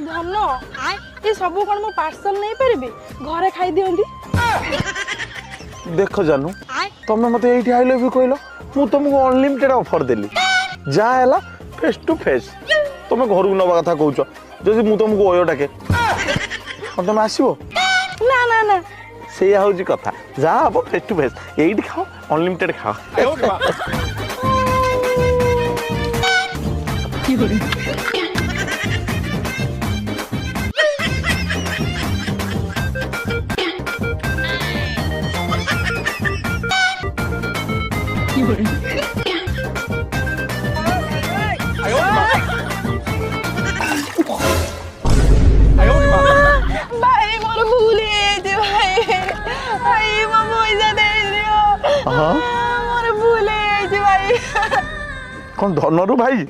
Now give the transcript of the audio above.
धन ये सब कौन मो पार्सल नहीं पारिबे घरे खाई दियंती। देख जानू तुम मत ये आई लव यू कहल मु तुमको अनलिमिटेड ऑफर देली जहाँ है फेस टू फेस तुम घर को नवा कथा कहूच जदि मु तुमको ओयो डाके तुम आसो ना ना ना से हूँ कथा जहाँ हम फेस टू फेस यही खाओ अनलिमिटेड खाओ। भाई मोर भूल भाई भाई मो पैसा दे दियो मोर भूल भाई कौन धनरू भाई